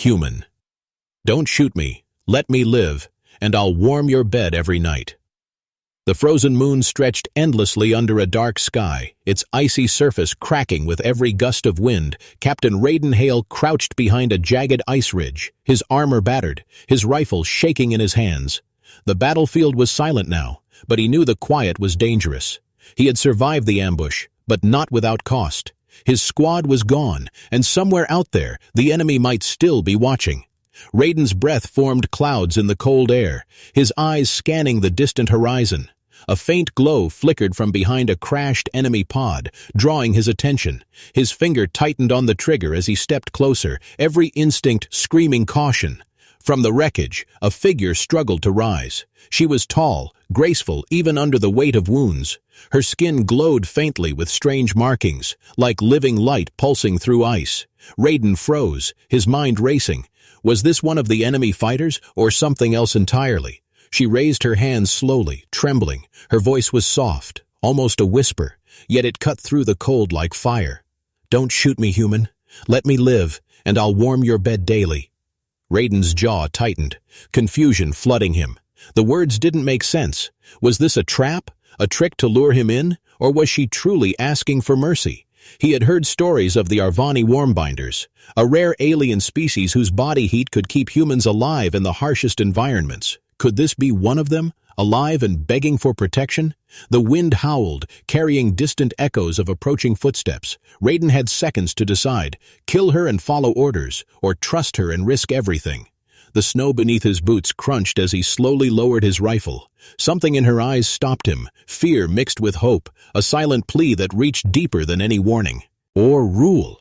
human. Don't shoot me, let me live, and I'll warm your bed every night. The frozen moon stretched endlessly under a dark sky, its icy surface cracking with every gust of wind. Captain Raiden Hale crouched behind a jagged ice ridge, his armor battered, his rifle shaking in his hands. The battlefield was silent now, but he knew the quiet was dangerous. He had survived the ambush, but not without cost. His squad was gone, and somewhere out there, the enemy might still be watching. Raiden's breath formed clouds in the cold air, his eyes scanning the distant horizon. A faint glow flickered from behind a crashed enemy pod, drawing his attention. His finger tightened on the trigger as he stepped closer, every instinct screaming caution. From the wreckage, a figure struggled to rise. She was tall, graceful even under the weight of wounds. Her skin glowed faintly with strange markings, like living light pulsing through ice. Raiden froze, his mind racing. Was this one of the enemy fighters, or something else entirely? She raised her hands slowly, trembling. Her voice was soft, almost a whisper, yet it cut through the cold like fire. "Don't shoot me, human. Let me live, and I'll warm your bed daily." Raiden's jaw tightened, confusion flooding him. The words didn't make sense. Was this a trap, a trick to lure him in, or was she truly asking for mercy? He had heard stories of the Arvani warmbinders, a rare alien species whose body heat could keep humans alive in the harshest environments. Could this be one of them, alive and begging for protection? The wind howled, carrying distant echoes of approaching footsteps. Raiden had seconds to decide, kill her and follow orders, or trust her and risk everything. The snow beneath his boots crunched as he slowly lowered his rifle. Something in her eyes stopped him, fear mixed with hope, a silent plea that reached deeper than any warning. Or rule.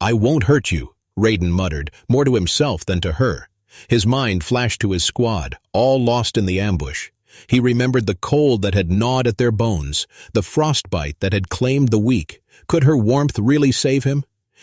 "I won't hurt you," Raiden muttered, more to himself than to her. His mind flashed to his squad, all lost in the ambush. He remembered the cold that had gnawed at their bones, the frostbite that had claimed the weak. Could her warmth really save him?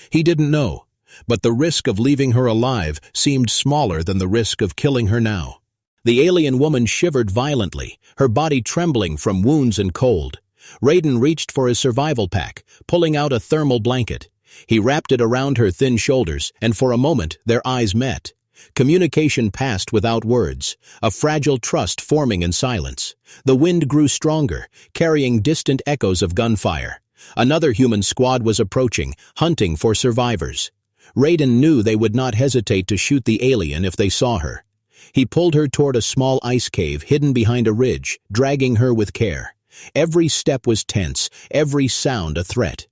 He didn't know, but the risk of leaving her alive seemed smaller than the risk of killing her now. The alien woman shivered violently, her body trembling from wounds and cold. Raiden reached for his survival pack, pulling out a thermal blanket. He wrapped it around her thin shoulders, and for a moment their eyes met. Communication passed without words, a fragile trust forming in silence. The wind grew stronger, carrying distant echoes of gunfire. Another human squad was approaching, hunting for survivors. Raiden knew they would not hesitate to shoot the alien if they saw her. He pulled her toward a small ice cave hidden behind a ridge, dragging her with care. Every step was tense, every sound a threat.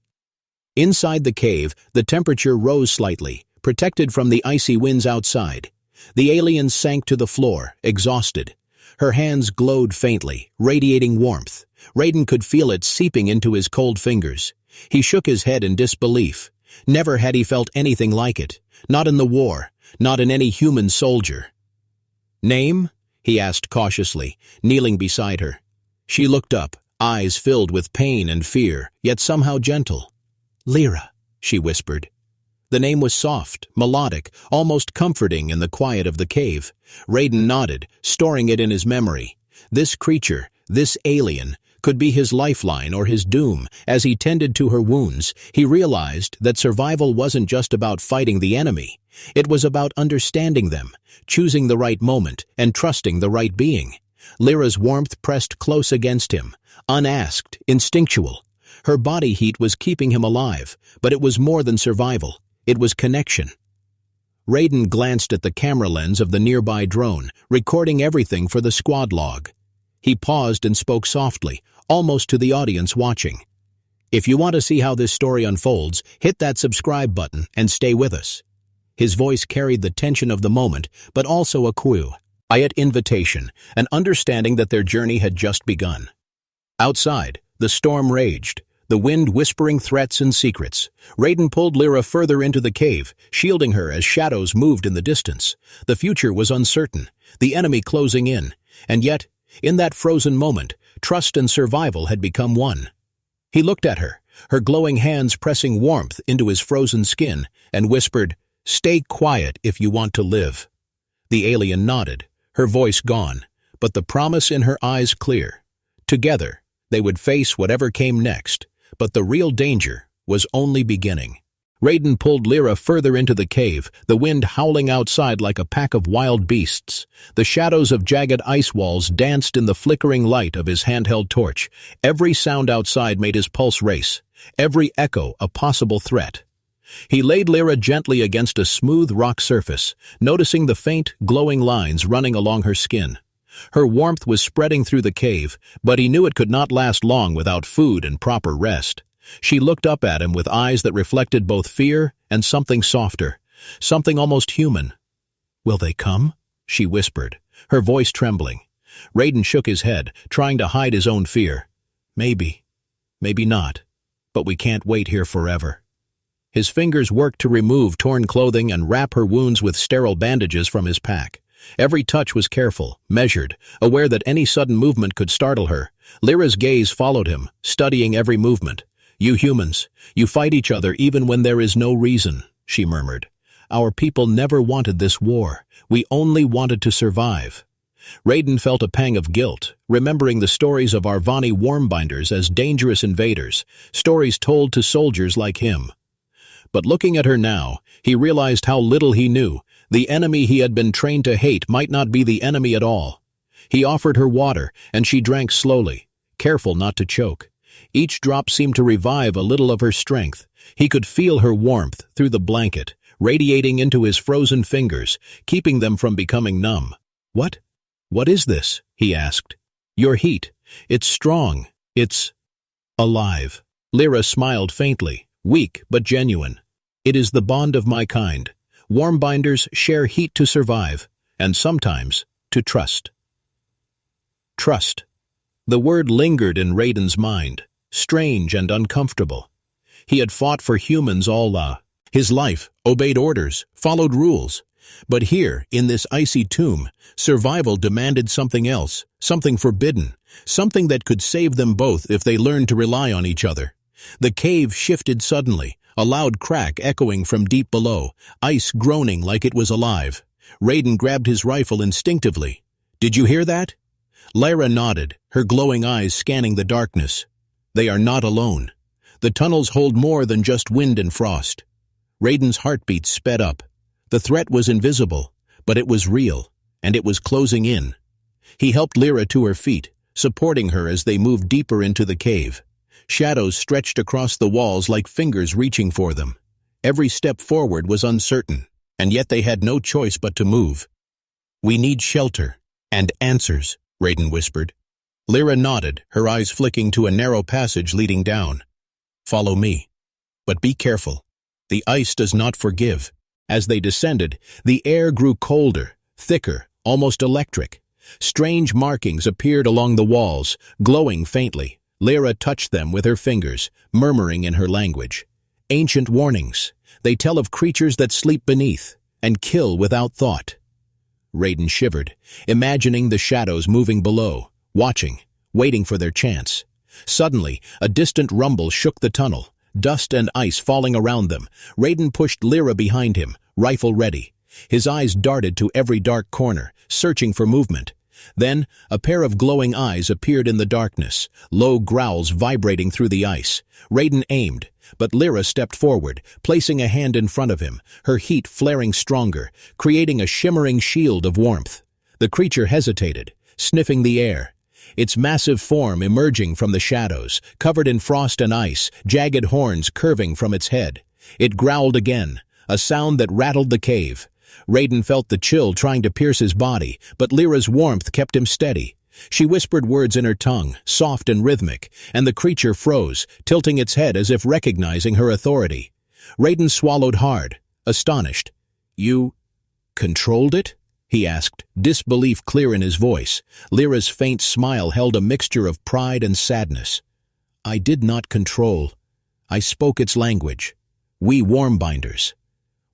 Inside the cave, the temperature rose slightly, protected from the icy winds outside. The alien sank to the floor, exhausted. Her hands glowed faintly, radiating warmth. Raiden could feel it seeping into his cold fingers. He shook his head in disbelief. Never had he felt anything like it. Not in the war, not in any human soldier. "Name?" he asked cautiously, kneeling beside her. She looked up, eyes filled with pain and fear, yet somehow gentle. "Lyra," she whispered. The name was soft, melodic, almost comforting in the quiet of the cave. Raiden nodded, storing it in his memory. This creature, this alien, could be his lifeline or his doom. As he tended to her wounds, he realized that survival wasn't just about fighting the enemy. It was about understanding them, choosing the right moment, and trusting the right being. Lyra's warmth pressed close against him, unasked, instinctual. Her body heat was keeping him alive, but it was more than survival. It was connection. Raiden glanced at the camera lens of the nearby drone, recording everything for the squad log. He paused and spoke softly, almost to the audience watching. "If you want to see how this story unfolds, hit that subscribe button and stay with us." His voice carried the tension of the moment, but also a quiet invitation, an understanding that their journey had just begun. Outside, the storm raged, the wind whispering threats and secrets. Raiden pulled Lyra further into the cave, shielding her as shadows moved in the distance. The future was uncertain, the enemy closing in, and yet, in that frozen moment, trust and survival had become one. He looked at her, her glowing hands pressing warmth into his frozen skin, and whispered, "Stay quiet if you want to live." The alien nodded, her voice gone, but the promise in her eyes clear. Together, they would face whatever came next, but the real danger was only beginning. Raiden pulled Lyra further into the cave, the wind howling outside like a pack of wild beasts. The shadows of jagged ice walls danced in the flickering light of his handheld torch. Every sound outside made his pulse race, every echo a possible threat. He laid Lyra gently against a smooth rock surface, noticing the faint, glowing lines running along her skin. Her warmth was spreading through the cave, but he knew it could not last long without food and proper rest. She looked up at him with eyes that reflected both fear and something softer, something almost human. "Will they come?" she whispered, her voice trembling. Raiden shook his head, trying to hide his own fear. "Maybe. Maybe not. But we can't wait here forever." His fingers worked to remove torn clothing and wrap her wounds with sterile bandages from his pack. Every touch was careful, measured, aware that any sudden movement could startle her. Lyra's gaze followed him, studying every movement. "You humans, you fight each other even when there is no reason," she murmured. "Our people never wanted this war. We only wanted to survive." Raiden felt a pang of guilt, remembering the stories of Arvani warmbinders as dangerous invaders, stories told to soldiers like him. But looking at her now, he realized how little he knew. The enemy he had been trained to hate might not be the enemy at all. He offered her water, and she drank slowly, careful not to choke. Each drop seemed to revive a little of her strength. He could feel her warmth through the blanket, radiating into his frozen fingers, keeping them from becoming numb. What is this?" he asked. "Your heat. It's strong. It's alive." Lyra smiled faintly, weak but genuine. "It is the bond of my kind. Warmbinders share heat to survive, and sometimes to trust." Trust. The word lingered in Raiden's mind, strange and uncomfortable. He had fought for humans all his life, obeyed orders, followed rules. But here, in this icy tomb, survival demanded something else, something forbidden, something that could save them both if they learned to rely on each other. The cave shifted suddenly, a loud crack echoing from deep below, ice groaning like it was alive. Raiden grabbed his rifle instinctively. "Did you hear that?" Lyra nodded, her glowing eyes scanning the darkness. They are not alone. The tunnels hold more than just wind and frost. Raiden's heartbeat sped up. The threat was invisible, but it was real, and it was closing in. He helped Lyra to her feet, supporting her as they moved deeper into the cave. Shadows stretched across the walls like fingers reaching for them. Every step forward was uncertain, and yet they had no choice but to move. "We need shelter and answers," Raiden whispered. Lyra nodded, her eyes flicking to a narrow passage leading down. "Follow me. But be careful. The ice does not forgive." As they descended, the air grew colder, thicker, almost electric. Strange markings appeared along the walls, glowing faintly. Lyra touched them with her fingers, murmuring in her language. "Ancient warnings. They tell of creatures that sleep beneath and kill without thought." Raiden shivered, imagining the shadows moving below, watching, waiting for their chance. Suddenly, a distant rumble shook the tunnel, dust and ice falling around them. Raiden pushed Lyra behind him, rifle ready. His eyes darted to every dark corner, searching for movement. Then, a pair of glowing eyes appeared in the darkness, low growls vibrating through the ice. Raiden aimed, but Lyra stepped forward, placing a hand in front of him, her heat flaring stronger, creating a shimmering shield of warmth. The creature hesitated, sniffing the air, its massive form emerging from the shadows, covered in frost and ice, jagged horns curving from its head. It growled again, a sound that rattled the cave. Raiden felt the chill trying to pierce his body, but Lyra's warmth kept him steady. She whispered words in her tongue, soft and rhythmic, and the creature froze, tilting its head as if recognizing her authority. Raiden swallowed hard, astonished. "You controlled it?" he asked, disbelief clear in his voice. Lyra's faint smile held a mixture of pride and sadness. "I did not control. I spoke its language. We warmbinders.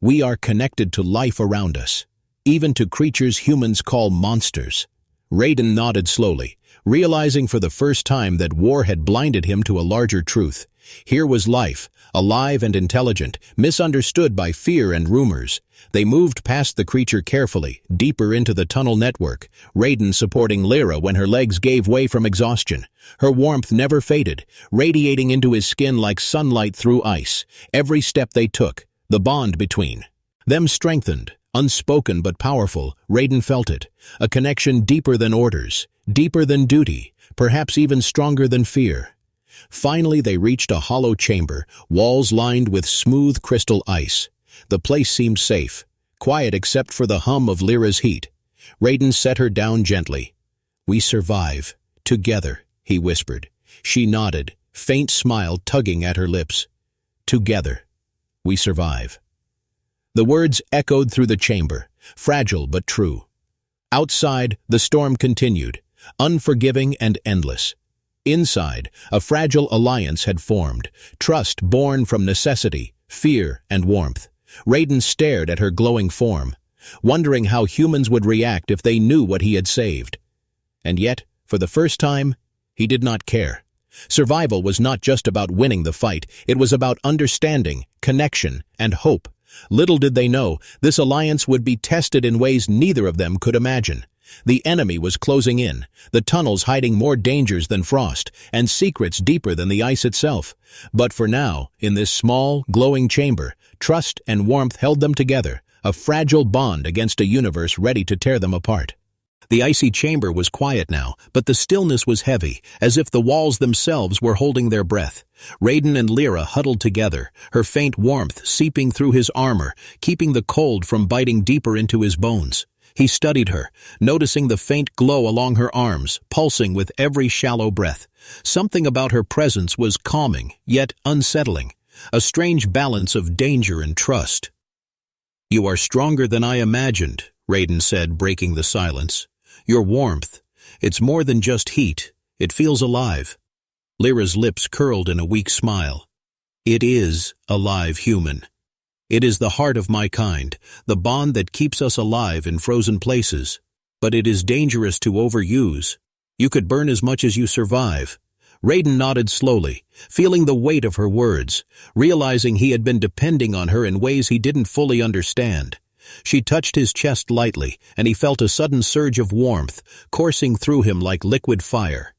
We are connected to life around us, even to creatures humans call monsters." Raiden nodded slowly, realizing for the first time that war had blinded him to a larger truth. Here was life, alive and intelligent, misunderstood by fear and rumors. They moved past the creature carefully, deeper into the tunnel network, Raiden supporting Lyra when her legs gave way from exhaustion. Her warmth never faded, radiating into his skin like sunlight through ice. Every step they took, the bond between them strengthened, unspoken but powerful. Raiden felt it, a connection deeper than orders, deeper than duty, perhaps even stronger than fear. Finally they reached a hollow chamber, walls lined with smooth crystal ice. The place seemed safe, quiet except for the hum of Lyra's heat. Raiden set her down gently. "We survive, together," he whispered. She nodded, faint smile tugging at her lips. "Together, we survive." The words echoed through the chamber, fragile but true. Outside, the storm continued, unforgiving and endless. Inside, a fragile alliance had formed, trust born from necessity, fear and warmth. Raiden stared at her glowing form, wondering how humans would react if they knew what he had saved. And yet, for the first time, he did not care. Survival was not just about winning the fight, it was about understanding, connection, and hope. Little did they know, this alliance would be tested in ways neither of them could imagine. The enemy was closing in, the tunnels hiding more dangers than frost, and secrets deeper than the ice itself. But for now, in this small, glowing chamber, trust and warmth held them together, a fragile bond against a universe ready to tear them apart. The icy chamber was quiet now, but the stillness was heavy, as if the walls themselves were holding their breath. Raiden and Lyra huddled together, her faint warmth seeping through his armor, keeping the cold from biting deeper into his bones. He studied her, noticing the faint glow along her arms, pulsing with every shallow breath. Something about her presence was calming, yet unsettling, a strange balance of danger and trust. "You are stronger than I imagined," Raiden said, breaking the silence. "Your warmth, it's more than just heat, it feels alive." Lyra's lips curled in a weak smile. "It is alive, human. It is the heart of my kind, the bond that keeps us alive in frozen places. But it is dangerous to overuse. You could burn as much as you survive." Raiden nodded slowly, feeling the weight of her words, realizing he had been depending on her in ways he didn't fully understand. She touched his chest lightly, and he felt a sudden surge of warmth, coursing through him like liquid fire.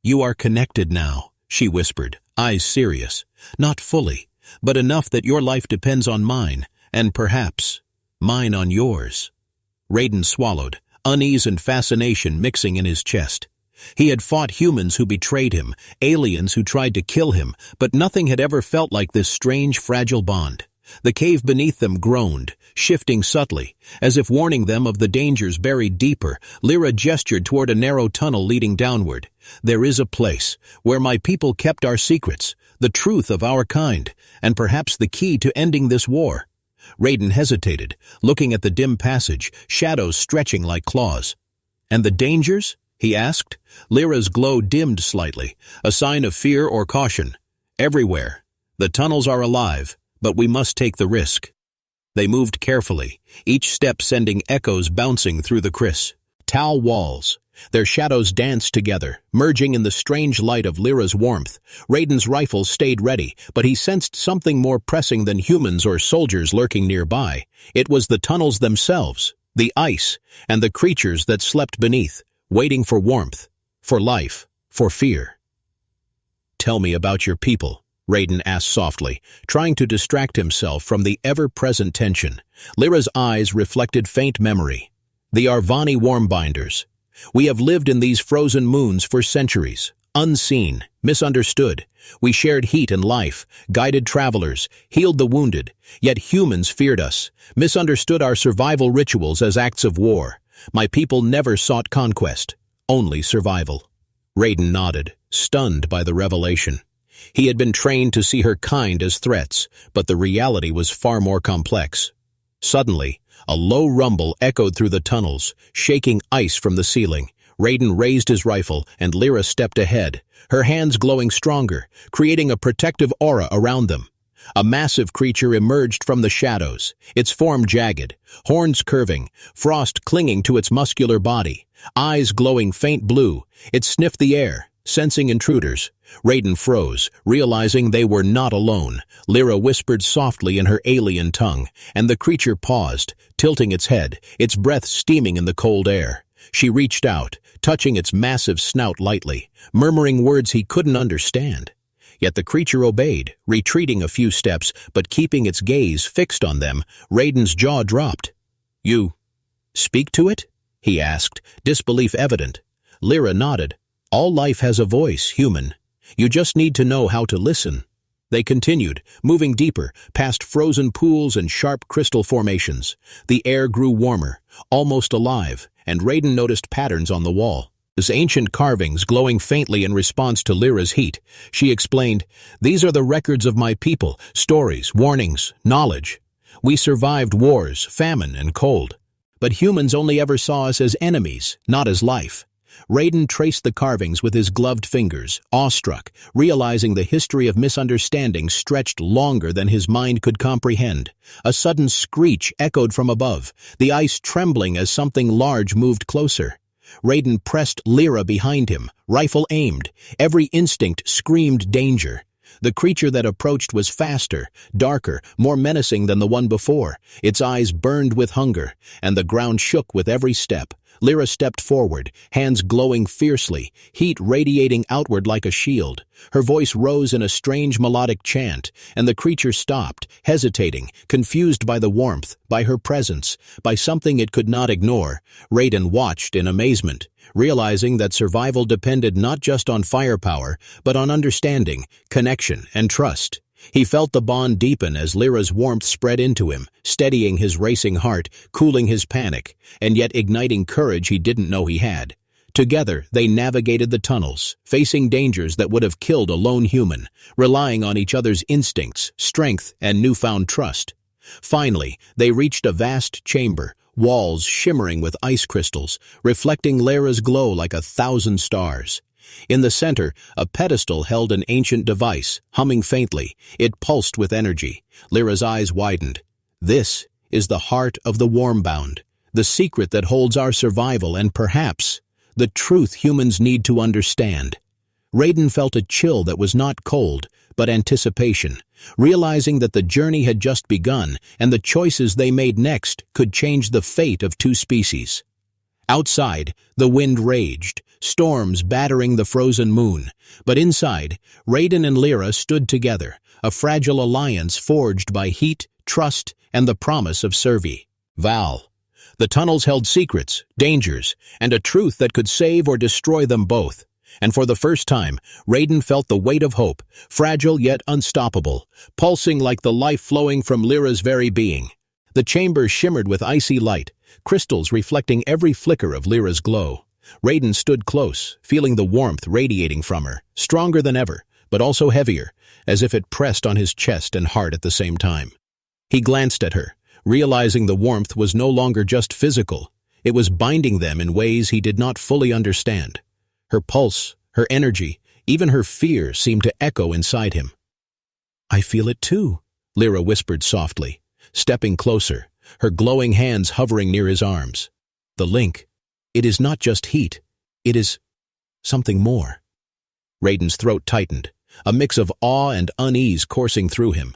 "You are connected now," she whispered, eyes serious. "Not fully, but enough that your life depends on mine, and perhaps mine on yours." Raiden swallowed, unease and fascination mixing in his chest. He had fought humans who betrayed him, aliens who tried to kill him, but nothing had ever felt like this strange, fragile bond. The cave beneath them groaned, shifting subtly, as if warning them of the dangers buried deeper. Lyra gestured toward a narrow tunnel leading downward. "There is a place where my people kept our secrets, the truth of our kind, and perhaps the key to ending this war." Raiden hesitated, looking at the dim passage, shadows stretching like claws. "And the dangers?" he asked. Lyra's glow dimmed slightly, a sign of fear or caution. "Everywhere. The tunnels are alive, but we must take the risk." They moved carefully, each step sending echoes bouncing through the crisp, tall walls. Their shadows danced together, merging in the strange light of Lyra's warmth. Raiden's rifle stayed ready, but he sensed something more pressing than humans or soldiers lurking nearby. It was the tunnels themselves, the ice, and the creatures that slept beneath, waiting for warmth, for life, for fear. "Tell me about your people," Raiden asked softly, trying to distract himself from the ever-present tension. Lyra's eyes reflected faint memory. "The Arvani Warmbinders. We have lived in these frozen moons for centuries, unseen, misunderstood. We shared heat and life, guided travelers, healed the wounded, yet humans feared us, misunderstood our survival rituals as acts of war. My people never sought conquest, only survival." Raiden nodded, stunned by the revelation. He had been trained to see her kind as threats, but the reality was far more complex. Suddenly, a low rumble echoed through the tunnels, shaking ice from the ceiling. Raiden raised his rifle, and Lyra stepped ahead, her hands glowing stronger, creating a protective aura around them. A massive creature emerged from the shadows, its form jagged, horns curving, frost clinging to its muscular body, eyes glowing faint blue. It sniffed the air, Sensing intruders, Raiden froze, realizing they were not alone. Lyra whispered softly in her alien tongue, and the creature paused, tilting its head, its breath steaming in the cold air. She reached out, touching its massive snout lightly, murmuring words he couldn't understand. Yet the creature obeyed, retreating a few steps, but keeping its gaze fixed on them. Raiden's jaw dropped. "You speak to it?" he asked, disbelief evident. Lyra nodded. "All life has a voice, human. You just need to know how to listen." They continued, moving deeper, past frozen pools and sharp crystal formations. The air grew warmer, almost alive, and Raiden noticed patterns on the wall. As ancient carvings glowing faintly in response to Lyra's heat. She explained, "These are the records of my people, stories, warnings, knowledge. We survived wars, famine, and cold. But humans only ever saw us as enemies, not as life." Raiden traced the carvings with his gloved fingers, awestruck, realizing the history of misunderstanding stretched longer than his mind could comprehend. A sudden screech echoed from above, the ice trembling as something large moved closer. Raiden pressed Lyra behind him, rifle aimed. Every instinct screamed danger. The creature that approached was faster, darker, more menacing than the one before. Its eyes burned with hunger, and the ground shook with every step. Lyra stepped forward, hands glowing fiercely, heat radiating outward like a shield. Her voice rose in a strange melodic chant, and the creature stopped, hesitating, confused by the warmth, by her presence, by something it could not ignore. Raiden watched in amazement, realizing that survival depended not just on firepower, but on understanding, connection, and trust. He felt the bond deepen as Lyra's warmth spread into him, steadying his racing heart, cooling his panic, and yet igniting courage he didn't know he had. Together, they navigated the tunnels, facing dangers that would have killed a lone human, relying on each other's instincts, strength, and newfound trust. Finally, they reached a vast chamber, walls shimmering with ice crystals, reflecting Lyra's glow like 1,000 stars. In the center, a pedestal held an ancient device, humming faintly. It pulsed with energy. Lyra's eyes widened. "This is the heart of the Warmbound, the secret that holds our survival and perhaps the truth humans need to understand." Raiden felt a chill that was not cold, but anticipation, realizing that the journey had just begun and the choices they made next could change the fate of two species. Outside, the wind raged, storms battering the frozen moon. But inside, Raiden and Lyra stood together, a fragile alliance forged by heat, trust, and the promise of survival. The tunnels held secrets, dangers, and a truth that could save or destroy them both. And for the first time, Raiden felt the weight of hope, fragile yet unstoppable, pulsing like the life flowing from Lyra's very being. The chamber shimmered with icy light, crystals reflecting every flicker of Lyra's glow. Raiden stood close, feeling the warmth radiating from her, stronger than ever, but also heavier, as if it pressed on his chest and heart at the same time. He glanced at her, realizing the warmth was no longer just physical. It was binding them in ways he did not fully understand. Her pulse, her energy, even her fear seemed to echo inside him. "I feel it too," Lyra whispered softly, stepping closer, her glowing hands hovering near his arms. "The link. It is not just heat. It is something more." Raiden's throat tightened, a mix of awe and unease coursing through him.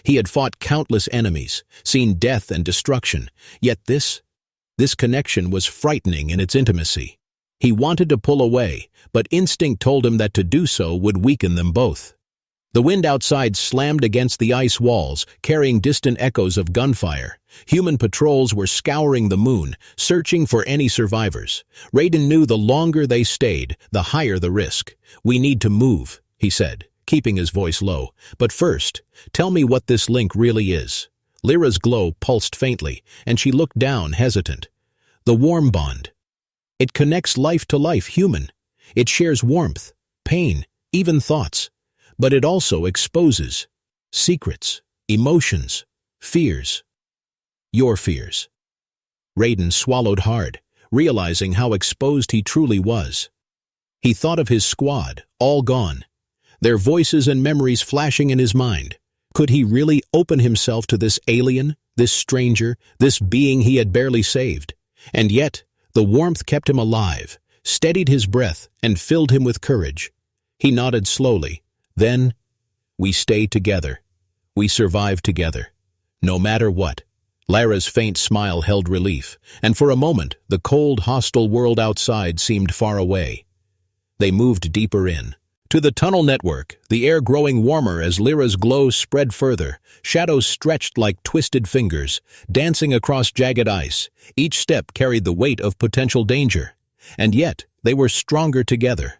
He had fought countless enemies, seen death and destruction, yet this connection was frightening in its intimacy. He wanted to pull away, but instinct told him that to do so would weaken them both. The wind outside slammed against the ice walls, carrying distant echoes of gunfire. Human patrols were scouring the moon, searching for any survivors. Raiden knew the longer they stayed, the higher the risk. "We need to move," he said, keeping his voice low. "But first, tell me what this link really is." Lyra's glow pulsed faintly, and she looked down, hesitant. "The warm bond. It connects life to life, human. It shares warmth, pain, even thoughts. But it also exposes secrets, emotions, fears. Your fears." Raiden swallowed hard, realizing how exposed he truly was. He thought of his squad, all gone, their voices and memories flashing in his mind. Could he really open himself to this alien, this stranger, this being he had barely saved? And yet, the warmth kept him alive, steadied his breath, and filled him with courage. He nodded slowly. Then, we stay together. We survive together. No matter what. Lara's faint smile held relief, and for a moment the cold, hostile world outside seemed far away. They moved deeper in. To the tunnel network, the air growing warmer as Lyra's glow spread further, shadows stretched like twisted fingers, dancing across jagged ice. Each step carried the weight of potential danger. And yet, they were stronger together.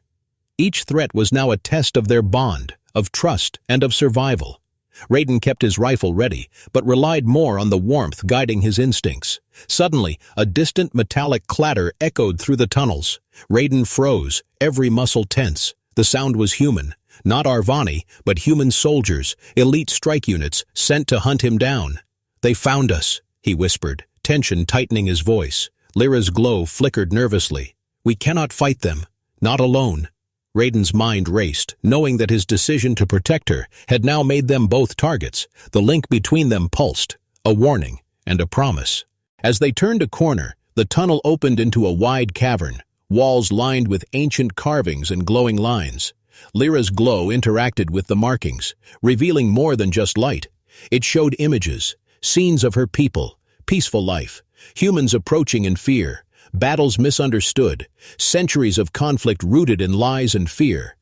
Each threat was now a test of their bond, of trust, and of survival. Raiden kept his rifle ready, but relied more on the warmth guiding his instincts. Suddenly, a distant metallic clatter echoed through the tunnels. Raiden froze, every muscle tense. The sound was human. Not Arvani, but human soldiers, elite strike units, sent to hunt him down. "They found us," he whispered, tension tightening his voice. Lyra's glow flickered nervously. "We cannot fight them. Not alone." Raiden's mind raced, knowing that his decision to protect her had now made them both targets. The link between them pulsed, a warning and a promise. As they turned a corner, the tunnel opened into a wide cavern, walls lined with ancient carvings and glowing lines. Lyra's glow interacted with the markings, revealing more than just light. It showed images, scenes of her people, peaceful life, humans approaching in fear, battles misunderstood, centuries of conflict rooted in lies and fear.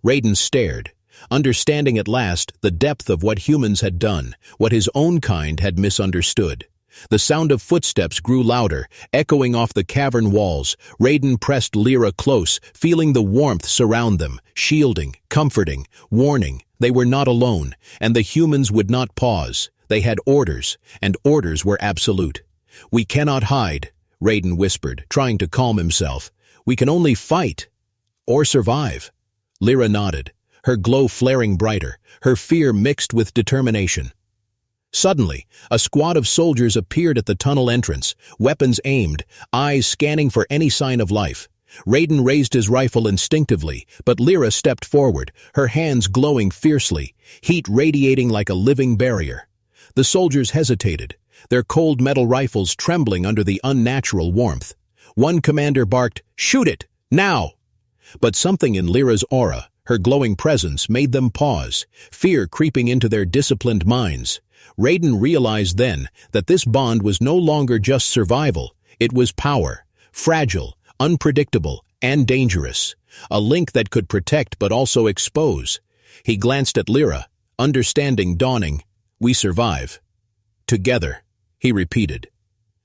Raiden stared, understanding at last the depth of what humans had done, what his own kind had misunderstood. The sound of footsteps grew louder, echoing off the cavern walls. Raiden pressed Lyra close, feeling the warmth surround them, shielding, comforting, warning. They were not alone, and the humans would not pause. They had orders, and orders were absolute. "We cannot hide," Raiden whispered, trying to calm himself. "We can only fight, or survive." Lyra nodded, her glow flaring brighter, her fear mixed with determination. Suddenly, a squad of soldiers appeared at the tunnel entrance, weapons aimed, eyes scanning for any sign of life. Raiden raised his rifle instinctively, but Lyra stepped forward, her hands glowing fiercely, heat radiating like a living barrier. The soldiers hesitated, their cold metal rifles trembling under the unnatural warmth. One commander barked, "Shoot it! Now!" But something in Lyra's aura, her glowing presence, made them pause, fear creeping into their disciplined minds. Raiden realized then that this bond was no longer just survival, it was power, fragile, unpredictable, and dangerous, a link that could protect but also expose. He glanced at Lyra, understanding dawning. "We survive. Together," he repeated.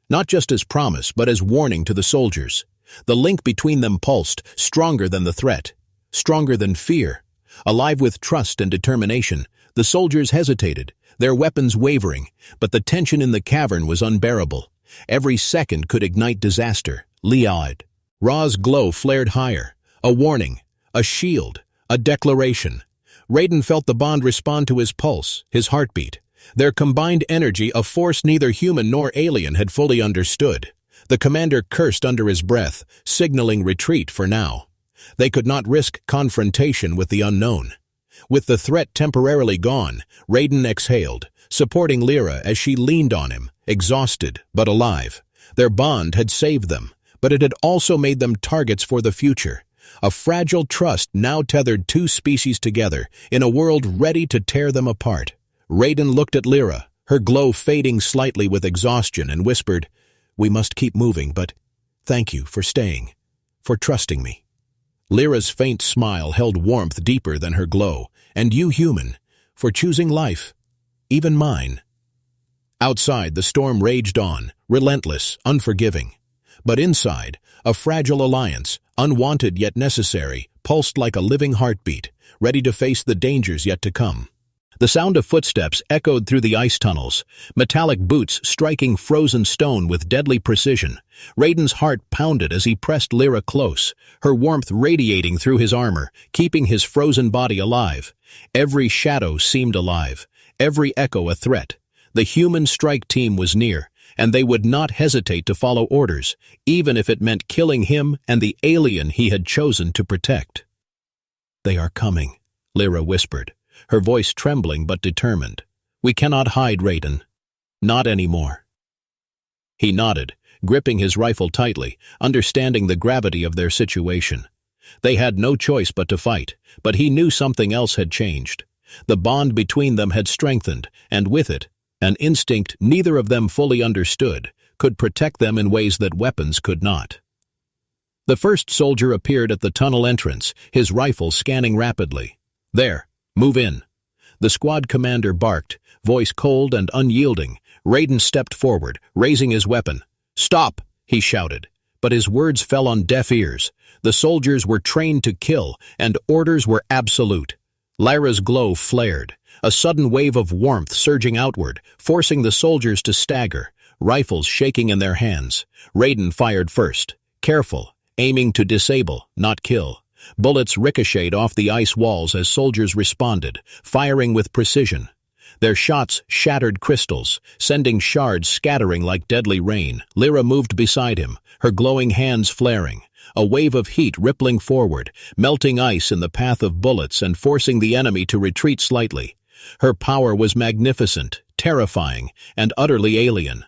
Not just as promise, but as warning to the soldiers. The link between them pulsed, stronger than the threat, stronger than fear. Alive with trust and determination, the soldiers hesitated, their weapons wavering, but the tension in the cavern was unbearable. Every second could ignite disaster. Liad. Ra's glow flared higher, a warning, a shield, a declaration. Raiden felt the bond respond to his pulse, his heartbeat. Their combined energy, a force neither human nor alien had fully understood. The commander cursed under his breath, signaling retreat for now. They could not risk confrontation with the unknown. With the threat temporarily gone, Raiden exhaled, supporting Lyra as she leaned on him, exhausted but alive. Their bond had saved them, but it had also made them targets for the future. A fragile trust now tethered two species together, in a world ready to tear them apart. Raiden looked at Lyra, her glow fading slightly with exhaustion, and whispered, "We must keep moving, but thank you for staying, for trusting me." Lyra's faint smile held warmth deeper than her glow. "And you, human, for choosing life, even mine." Outside, the storm raged on, relentless, unforgiving. But inside, a fragile alliance, unwanted yet necessary, pulsed like a living heartbeat, ready to face the dangers yet to come. The sound of footsteps echoed through the ice tunnels, metallic boots striking frozen stone with deadly precision. Raiden's heart pounded as he pressed Lyra close, her warmth radiating through his armor, keeping his frozen body alive. Every shadow seemed alive, every echo a threat. The human strike team was near, and they would not hesitate to follow orders, even if it meant killing him and the alien he had chosen to protect. "They are coming," Lyra whispered, her voice trembling but determined. "We cannot hide, Raiden. Not anymore." He nodded, gripping his rifle tightly, understanding the gravity of their situation. They had no choice but to fight, but he knew something else had changed. The bond between them had strengthened, and with it, an instinct neither of them fully understood could protect them in ways that weapons could not. The first soldier appeared at the tunnel entrance, his rifle scanning rapidly. "There, move in." The squad commander barked, voice cold and unyielding. Raiden stepped forward, raising his weapon. "Stop!" he shouted. But his words fell on deaf ears. The soldiers were trained to kill, and orders were absolute. Lyra's glow flared, a sudden wave of warmth surging outward, forcing the soldiers to stagger, rifles shaking in their hands. Raiden fired first, careful, aiming to disable, not kill. Bullets ricocheted off the ice walls as soldiers responded, firing with precision. Their shots shattered crystals, sending shards scattering like deadly rain. Lyra moved beside him, her glowing hands flaring. A wave of heat rippling forward, melting ice in the path of bullets and forcing the enemy to retreat slightly. Her power was magnificent, terrifying, and utterly alien.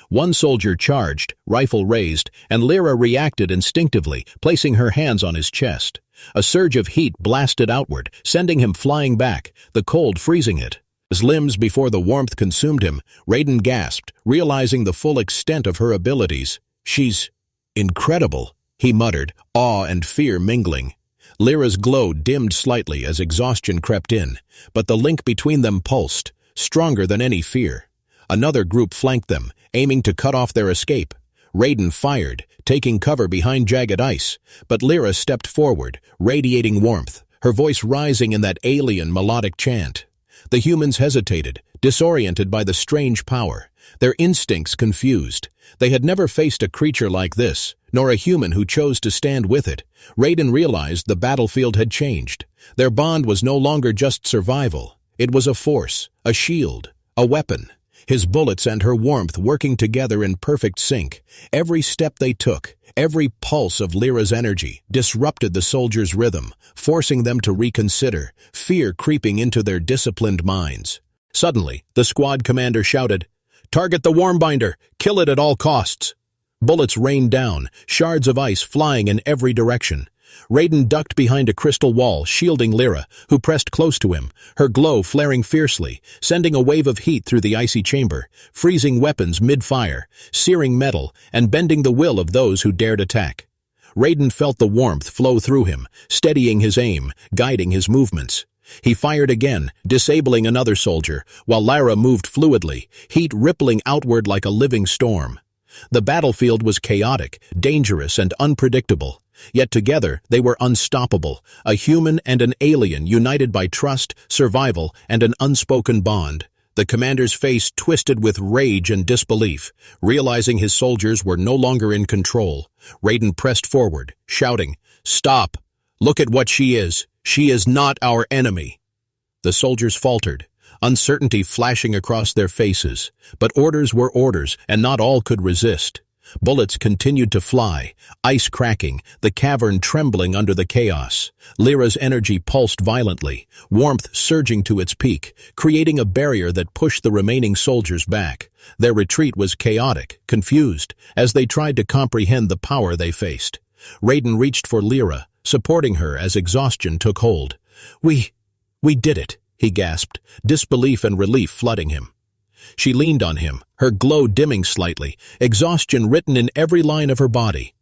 One soldier charged, rifle raised, and Lyra reacted instinctively, placing her hands on his chest. A surge of heat blasted outward, sending him flying back, the cold freezing it. His limbs before the warmth consumed him, Raiden gasped, realizing the full extent of her abilities. "She's incredible," he muttered, awe and fear mingling. Lyra's glow dimmed slightly as exhaustion crept in, but the link between them pulsed, stronger than any fear. Another group flanked them, aiming to cut off their escape. Raiden fired, taking cover behind jagged ice, but Lyra stepped forward, radiating warmth, her voice rising in that alien melodic chant. The humans hesitated, disoriented by the strange power, their instincts confused. They had never faced a creature like this, nor a human who chose to stand with it. Raiden realized the battlefield had changed. Their bond was no longer just survival. It was a force, a shield, a weapon. His bullets and her warmth working together in perfect sync. Every step they took, every pulse of Lyra's energy, disrupted the soldiers' rhythm, forcing them to reconsider, fear creeping into their disciplined minds. Suddenly, the squad commander shouted, "Target the Warmbinder! Kill it at all costs!" Bullets rained down, shards of ice flying in every direction. Raiden ducked behind a crystal wall, shielding Lyra, who pressed close to him, her glow flaring fiercely, sending a wave of heat through the icy chamber, freezing weapons mid-fire, searing metal, and bending the will of those who dared attack. Raiden felt the warmth flow through him, steadying his aim, guiding his movements. He fired again, disabling another soldier, while Lyra moved fluidly, heat rippling outward like a living storm. The battlefield was chaotic, dangerous, and unpredictable. Yet together they were unstoppable, a human and an alien united by trust, survival, and an unspoken bond. The commander's face twisted with rage and disbelief, realizing his soldiers were no longer in control. Raiden pressed forward, shouting, "Stop! Look at what she is! She is not our enemy!" The soldiers faltered, uncertainty flashing across their faces. But orders were orders, and not all could resist. Bullets continued to fly, ice cracking, the cavern trembling under the chaos. Lyra's energy pulsed violently, warmth surging to its peak, creating a barrier that pushed the remaining soldiers back. Their retreat was chaotic, confused, as they tried to comprehend the power they faced. Raiden reached for Lyra, supporting her as exhaustion took hold. We did it," he gasped, disbelief and relief flooding him. She leaned on him, her glow dimming slightly, exhaustion written in every line of her body.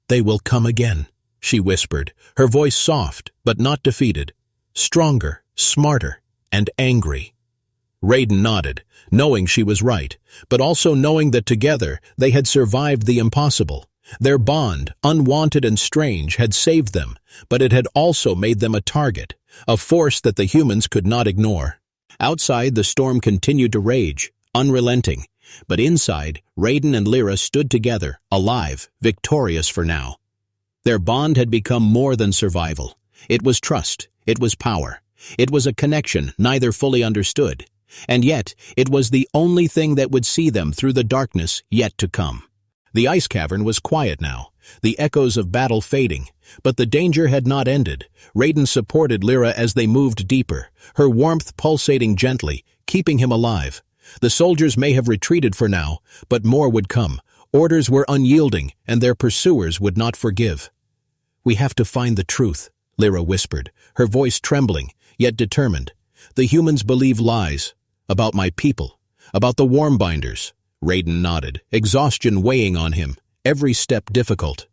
"They will come again," she whispered, her voice soft but not defeated. Stronger, smarter, and angry. Raiden nodded, knowing she was right, but also knowing that together they had survived the impossible. Their bond, unwanted and strange, had saved them, but it had also made them a target, a force that the humans could not ignore. Outside, the storm continued to rage, unrelenting, but inside, Raiden and Lyra stood together, alive, victorious for now. Their bond had become more than survival. It was trust, it was power, it was a connection neither fully understood, and yet it was the only thing that would see them through the darkness yet to come. The ice cavern was quiet now, the echoes of battle fading, but the danger had not ended. Raiden supported Lyra as they moved deeper, her warmth pulsating gently, keeping him alive. The soldiers may have retreated for now, but more would come, Orders were unyielding, and their pursuers would not forgive. "We have to find the truth," Lyra whispered, her voice trembling, yet determined. "The humans believe lies. About my people. About the Warmbinders." Raiden nodded, exhaustion weighing on him, every step difficult.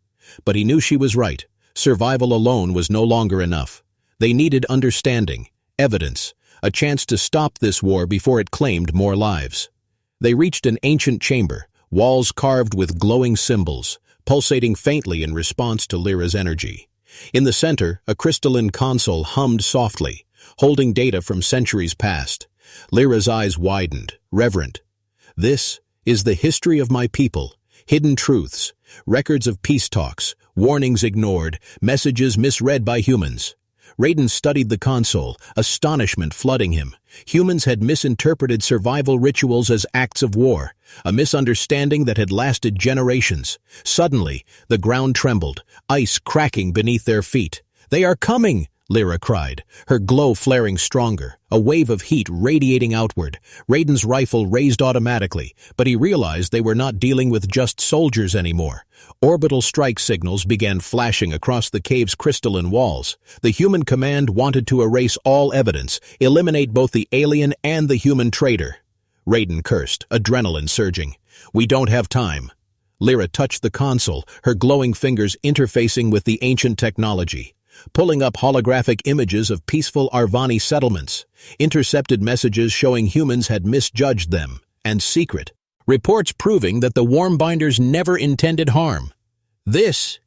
But he knew she was right. Survival alone was no longer enough. They needed understanding, evidence, a chance to stop this war before it claimed more lives. They reached an ancient chamber, walls carved with glowing symbols, pulsating faintly in response to Lyra's energy. In the center, a crystalline console hummed softly, holding data from centuries past. Lyra's eyes widened, reverent. "This is the history of my people, hidden truths, records of peace talks, warnings ignored, messages misread by humans." Raiden studied the console, astonishment flooding him. Humans had misinterpreted survival rituals as acts of war, a misunderstanding that had lasted generations. Suddenly, the ground trembled, ice cracking beneath their feet. "They are coming!" Lyra cried, her glow flaring stronger, a wave of heat radiating outward. Raiden's rifle raised automatically, but he realized they were not dealing with just soldiers anymore. Orbital strike signals began flashing across the cave's crystalline walls. The human command wanted to erase all evidence, eliminate both the alien and the human traitor. Raiden cursed, adrenaline surging. "We don't have time." Lyra touched the console, her glowing fingers interfacing with the ancient technology, pulling up holographic images of peaceful Arvani settlements, intercepted messages showing humans had misjudged them, and secret reports proving that the Warmbinders never intended harm. This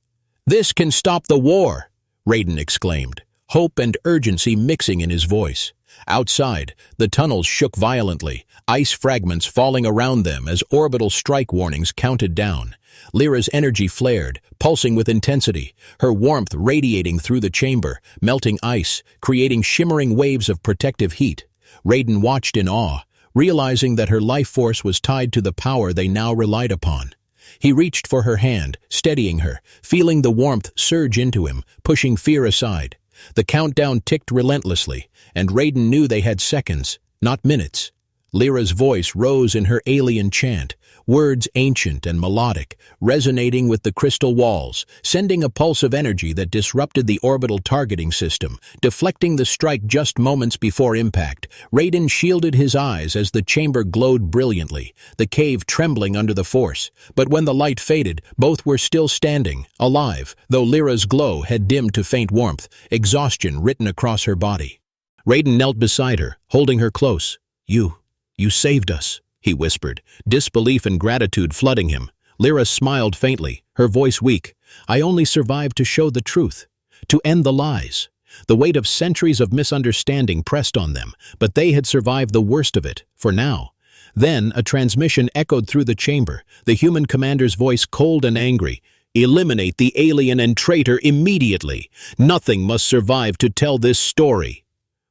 can stop the war," Raiden exclaimed, hope and urgency mixing in his voice. Outside, the tunnels shook violently, ice fragments falling around them as orbital strike warnings counted down. Lyra's energy flared, pulsing with intensity, her warmth radiating through the chamber, melting ice, creating shimmering waves of protective heat. Raiden watched in awe, realizing that her life force was tied to the power they now relied upon. He reached for her hand, steadying her, feeling the warmth surge into him, pushing fear aside. The countdown ticked relentlessly, and Raiden knew they had seconds, not minutes. Lyra's voice rose in her alien chant, words ancient and melodic, resonating with the crystal walls, sending a pulse of energy that disrupted the orbital targeting system, deflecting the strike just moments before impact. Raiden shielded his eyes as the chamber glowed brilliantly, the cave trembling under the force. But when the light faded, both were still standing, alive, though Lyra's glow had dimmed to faint warmth, exhaustion written across her body. Raiden knelt beside her, holding her close. You saved us," he whispered, disbelief and gratitude flooding him. Lyra smiled faintly, her voice weak. "I only survived to show the truth, to end the lies." The weight of centuries of misunderstanding pressed on them, but they had survived the worst of it, for now. Then a transmission echoed through the chamber, the human commander's voice cold and angry. "Eliminate the alien and traitor immediately. Nothing must survive to tell this story."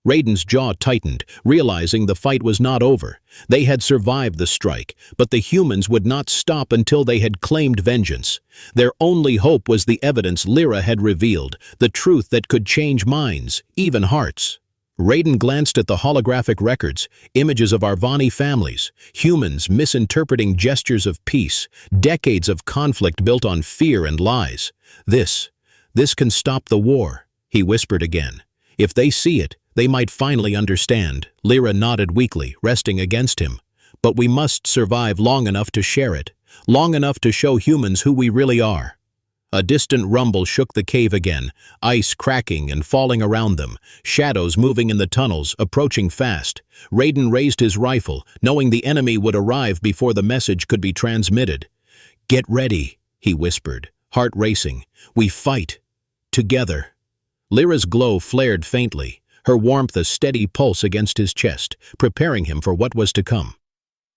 Raiden's jaw tightened, realizing the fight was not over. They had survived the strike, but the humans would not stop until they had claimed vengeance. Their only hope was the evidence Lyra had revealed, the truth that could change minds, even hearts. Raiden glanced at the holographic records, images of Arvani families, humans misinterpreting gestures of peace, decades of conflict built on fear and lies. This can stop the war," he whispered again. "If they see it, they might finally understand." Lyra nodded weakly, resting against him. "But we must survive long enough to share it, long enough to show humans who we really are." A distant rumble shook the cave again, ice cracking and falling around them, shadows moving in the tunnels, approaching fast. Raiden raised his rifle, knowing the enemy would arrive before the message could be transmitted. "Get ready," he whispered, heart racing. "We fight. Together." Lyra's glow flared faintly, her warmth a steady pulse against his chest, preparing him for what was to come.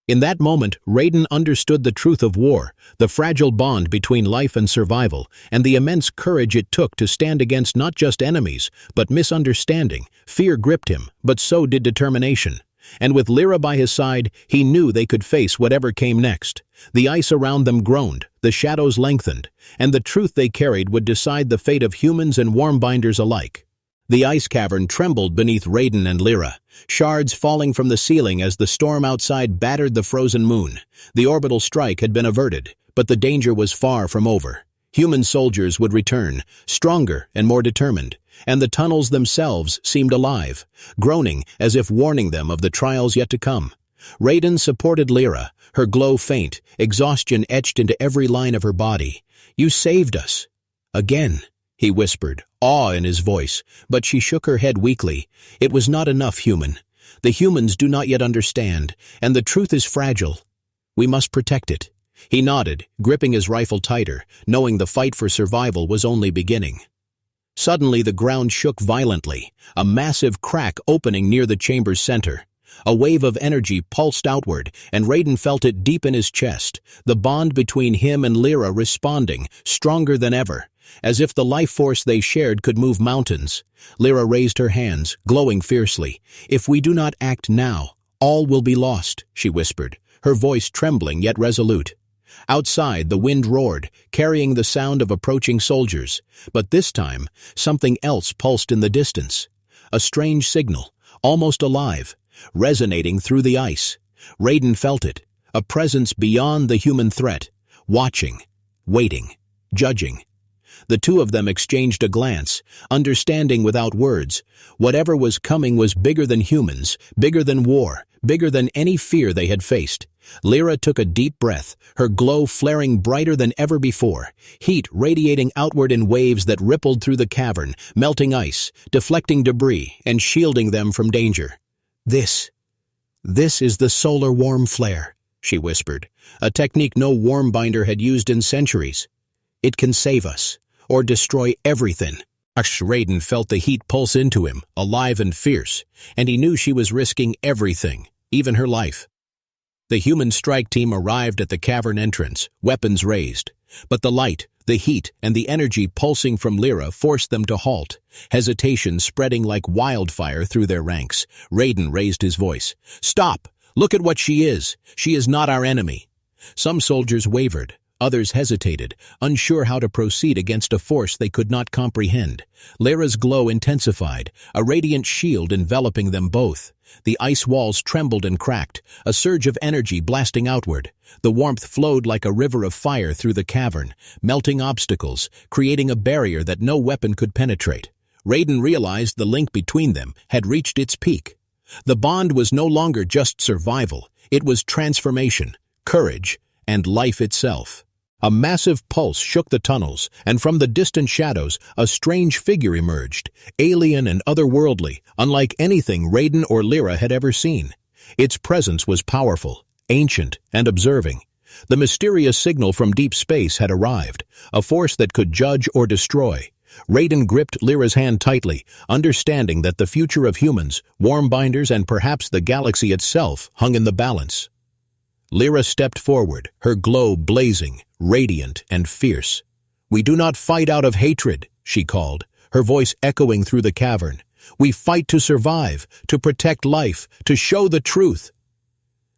In that moment, Raiden understood the truth of war, the fragile bond between life and survival, and the immense courage it took to stand against not just enemies, but misunderstanding. Fear gripped him, but so did determination. And with Lyra by his side, he knew they could face whatever came next. The ice around them groaned, the shadows lengthened, and the truth they carried would decide the fate of humans and Warmbinders alike. The ice cavern trembled beneath Raiden and Lyra, shards falling from the ceiling as the storm outside battered the frozen moon. The orbital strike had been averted, But the danger was far from over. Human soldiers would return, stronger and more determined, and the tunnels themselves seemed alive, groaning as if warning them of the trials yet to come. Raiden supported Lyra, her glow faint, exhaustion etched into every line of her body. "You saved us." "Again," he whispered, awe in his voice, but she shook her head weakly. "It was not enough, human. The humans do not yet understand, and the truth is fragile. We must protect it." He nodded, gripping his rifle tighter, knowing the fight for survival was only beginning. Suddenly the ground shook violently, a massive crack opening near the chamber's center. A wave of energy pulsed outward, and Raiden felt it deep in his chest, the bond between him and Lyra responding, stronger than ever, as if the life force they shared could move mountains. Lyra raised her hands, glowing fiercely. "If we do not act now, all will be lost," she whispered, her voice trembling yet resolute. Outside, the wind roared, carrying the sound of approaching soldiers, but this time, something else pulsed in the distance. A strange signal, almost alive, resonating through the ice. Raiden felt it, a presence beyond the human threat, watching, waiting, judging. The two of them exchanged a glance, understanding without words. Whatever was coming was bigger than humans, bigger than war, bigger than any fear they had faced. Lyra took a deep breath, her glow flaring brighter than ever before, heat radiating outward in waves that rippled through the cavern, melting ice, deflecting debris, and shielding them from danger. This is the solar warm flare," she whispered, a technique no warmbinder had used in centuries. "It can save us, or destroy everything." Raiden felt the heat pulse into him, alive and fierce, and he knew she was risking everything, even her life. The human strike team arrived at the cavern entrance, weapons raised. But the light, the heat, and the energy pulsing from Lyra forced them to halt, hesitation spreading like wildfire through their ranks. Raiden raised his voice. "Stop! Look at what she is! She is not our enemy!" Some soldiers wavered. Others hesitated, unsure how to proceed against a force they could not comprehend. Lyra's glow intensified, a radiant shield enveloping them both. The ice walls trembled and cracked, a surge of energy blasting outward. The warmth flowed like a river of fire through the cavern, melting obstacles, creating a barrier that no weapon could penetrate. Raiden realized the link between them had reached its peak. The bond was no longer just survival, it was transformation, courage, and life itself. A massive pulse shook the tunnels, and from the distant shadows, a strange figure emerged, alien and otherworldly, unlike anything Raiden or Lyra had ever seen. Its presence was powerful, ancient, and observing. The mysterious signal from deep space had arrived, a force that could judge or destroy. Raiden gripped Lyra's hand tightly, understanding that the future of humans, warmbinders, and perhaps the galaxy itself hung in the balance. Lyra stepped forward, her glow blazing, radiant and fierce. "We do not fight out of hatred," she called, her voice echoing through the cavern. "We fight to survive, to protect life, to show the truth."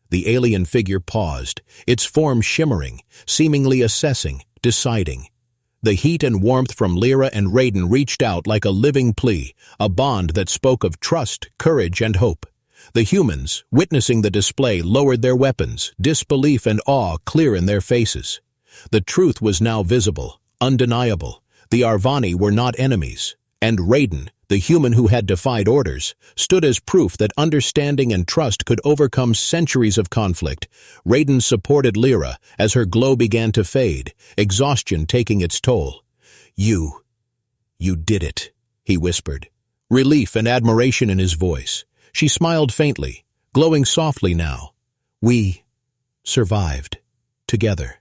The alien figure paused, its form shimmering, seemingly assessing, deciding. The heat and warmth from Lyra and Raiden reached out like a living plea, a bond that spoke of trust, courage, and hope. The humans, witnessing the display, lowered their weapons, disbelief and awe clear in their faces. The truth was now visible, undeniable. The Arvani were not enemies, and Raiden, the human who had defied orders, stood as proof that understanding and trust could overcome centuries of conflict. Raiden supported Lyra as her glow began to fade, exhaustion taking its toll. You did it," he whispered, relief and admiration in his voice. She smiled faintly, glowing softly now. "We survived, together."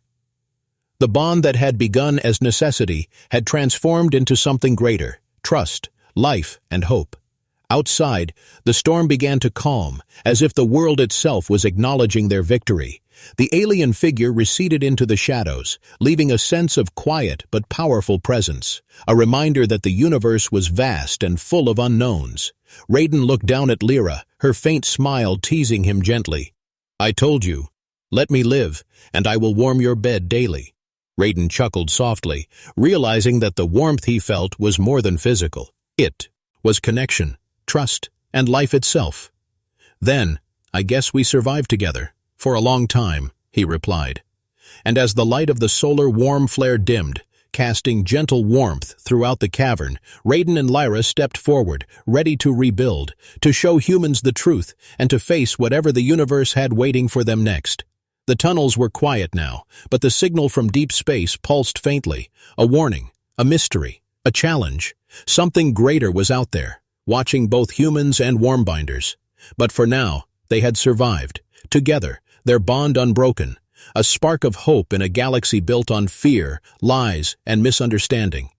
The bond that had begun as necessity had transformed into something greater, trust, life, and hope. Outside, the storm began to calm, as if the world itself was acknowledging their victory. The alien figure receded into the shadows, leaving a sense of quiet but powerful presence, a reminder that the universe was vast and full of unknowns. Raiden looked down at Lyra, her faint smile teasing him gently. "I told you, let me live, and I will warm your bed daily." Raiden chuckled softly, realizing that the warmth he felt was more than physical. It was connection, trust, and life itself. "Then, I guess we survived together, for a long time," he replied. and as the light of the solar warm flare dimmed, casting gentle warmth throughout the cavern, Raiden and Lyra stepped forward, ready to rebuild, to show humans the truth, and to face whatever the universe had waiting for them next. The tunnels were quiet now, but the signal from deep space pulsed faintly, a warning, a mystery, a challenge. Something greater was out there, watching both humans and Wormbinders. But for now, they had survived, together, their bond unbroken, a spark of hope in a galaxy built on fear, lies, and misunderstanding.